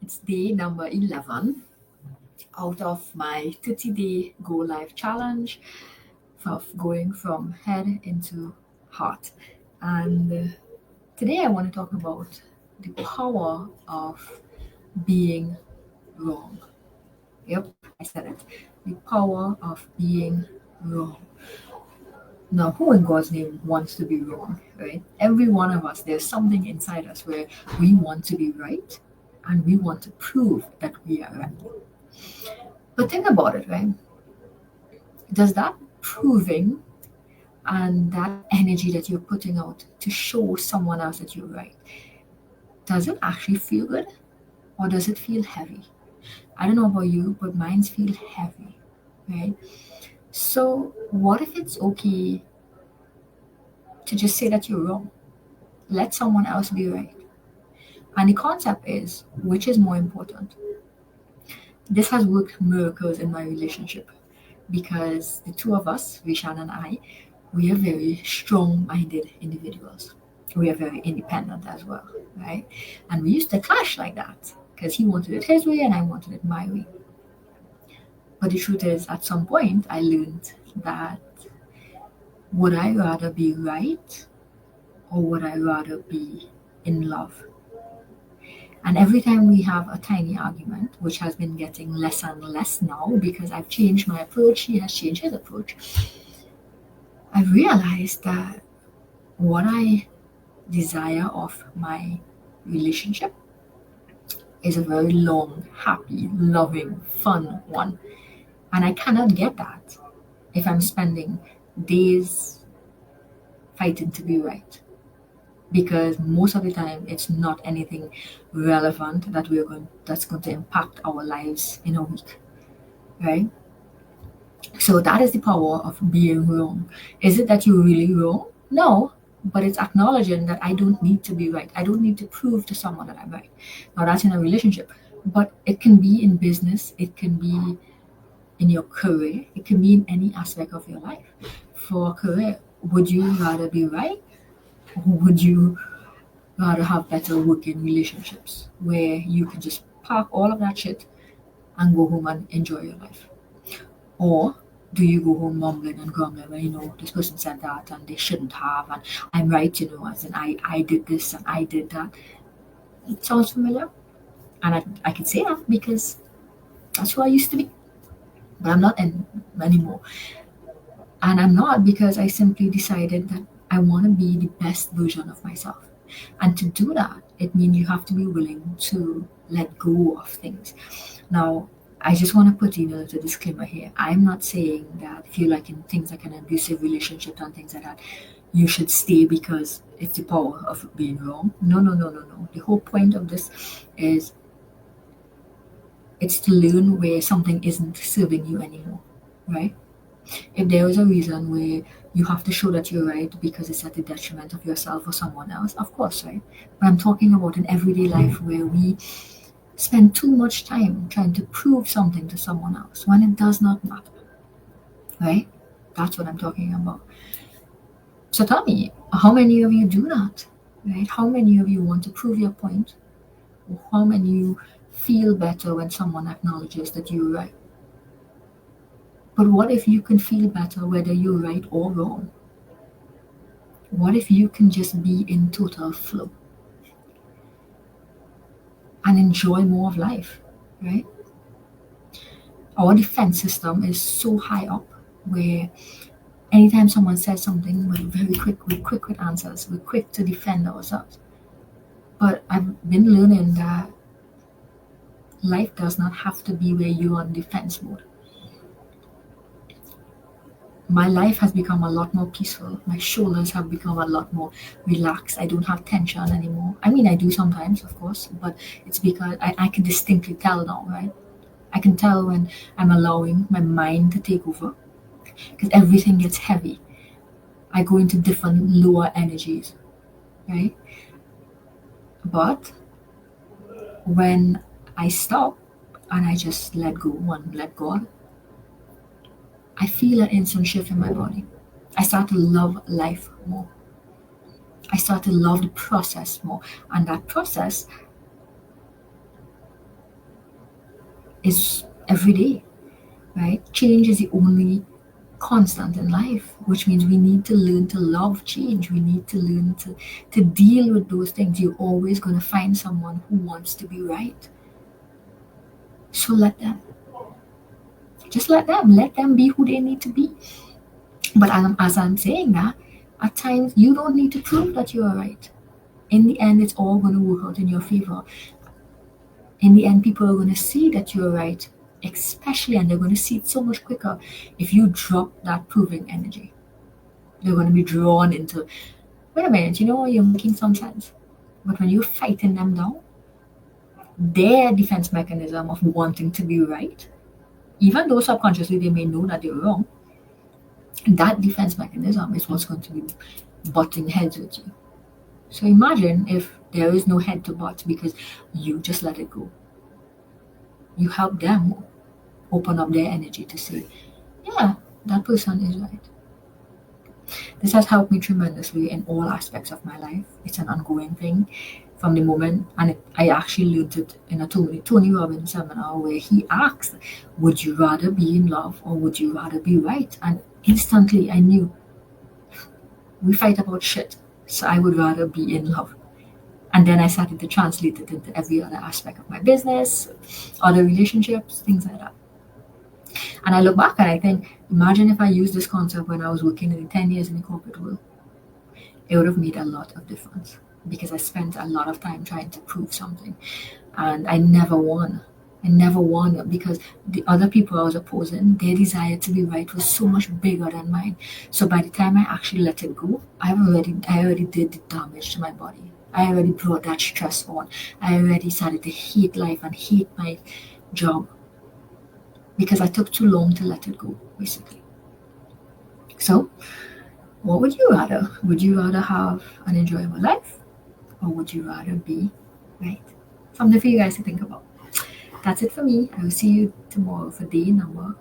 It's day number 11 out of my 30-day Go Live challenge of going from head into heart. And today I want to talk about the power of being wrong. Yep, I said it. The power of being wrong. Now, who in God's name wants to be wrong, right? Every one of us, there's something inside us where we want to be right and we want to prove that we are right. But think about it, right? Does that proving and that energy that you're putting out to show someone else that you're right, does it actually feel good or does it feel heavy? I don't know about you, but mine's feel heavy, right? So, what if it's okay to just say that you're wrong? Let someone else be right. And the concept is, which is more important? This has worked miracles in my relationship because the two of us, Vishan and I, we are very strong minded individuals. We are very independent as well, right? And we used to clash like that because he wanted it his way and I wanted it my way. But the truth is, at some point, I learned that would I rather be right or would I rather be in love? And every time we have a tiny argument, which has been getting less and less now because I've changed my approach, he has changed his approach, I realized that what I desire of my relationship is a very long, happy, loving, fun one. And I cannot get that if I'm spending days fighting to be right. Because most of the time it's not anything relevant that's going to impact our lives in a week. Right? So that is the power of being wrong. Is it that you're really wrong? No, but it's acknowledging that I don't need to be right. I don't need to prove to someone that I'm right. Now that's in a relationship, but it can be in business, it can be in your career, it can be in any aspect of your life. For a career, would you rather be right or would you rather have better working relationships where you can just park all of that shit and go home and enjoy your life? Or do you go home mumbling and grumbling, well, this person said that and they shouldn't have, and I'm right, as in I did this and I did that. It sounds familiar. And I can say that because that's who I used to be. But I'm not anymore. And I'm not because I simply decided that I want to be the best version of myself. And to do that, it means you have to be willing to let go of things. Now, I just want to put in a little disclaimer here. I'm not saying that if you're like in things like an abusive relationship and things like that, you should stay because it's the power of being wrong. No, no, no, no, no. The whole point of this is it's to learn where something isn't serving you anymore, right? If there is a reason where you have to show that you're right because it's at the detriment of yourself or someone else, of course, right? But I'm talking about an everyday life where we spend too much time trying to prove something to someone else when it does not matter, right? That's what I'm talking about. So tell me, how many of you do that, right? How many of you want to prove your point? Or how many of you feel better when someone acknowledges that you're right? But what if you can feel better whether you're right or wrong? What if you can just be in total flow and enjoy more of life, right? Our defense system is so high up where anytime someone says something, we're quick with answers, we're quick to defend ourselves. But I've been learning that life does not have to be where you're on defense mode. My life has become a lot more peaceful. My shoulders have become a lot more relaxed. I don't have tension anymore. I mean, I do sometimes, of course, but it's because I can distinctly tell now, right? I can tell when I'm allowing my mind to take over because everything gets heavy. I go into different lower energies, right? But when I stop and I just let go and let God, I feel an instant shift in my body. I start to love life more. I start to love the process more. And that process is every day, right? Change is the only constant in life, which means we need to learn to love change. We need to learn to deal with those things. You're always going to find someone who wants to be right. So let them. Just let them be who they need to be. But as I'm saying that, at times you don't need to prove that you are right. In the end, it's all going to work out in your favor. In the end, people are going to see that you're right, especially, and they're going to see it so much quicker if you drop that proving energy. They're going to be drawn into, wait a minute, you're making some sense. But when you're fighting them down, their defense mechanism of wanting to be right, even though subconsciously they may know that they're wrong, that defense mechanism is what's going to be butting heads with you. So imagine if there is no head to butt because you just let it go. You help them open up their energy to say, yeah, that person is right. This has helped me tremendously in all aspects of my life. It's an ongoing thing from the moment, and I actually learned it in a Tony Robbins seminar where he asked, would you rather be in love or would you rather be right? And instantly I knew we fight about shit, so I would rather be in love. And then I started to translate it into every other aspect of my business, other relationships, things like that. And I look back and I think, imagine if I used this concept when I was working in 10 years in the corporate world. It would have made a lot of difference because I spent a lot of time trying to prove something and I never won. I never won because the other people I was opposing, their desire to be right was so much bigger than mine. So by the time I actually let it go, I already did the damage to my body. I already brought that stress on. I already started to hate life and hate my job because I took too long to let it go, basically. So, what would you rather? Would you rather have an enjoyable life or would you rather be right? Something for you guys to think about. That's it for me. I will see you tomorrow for day number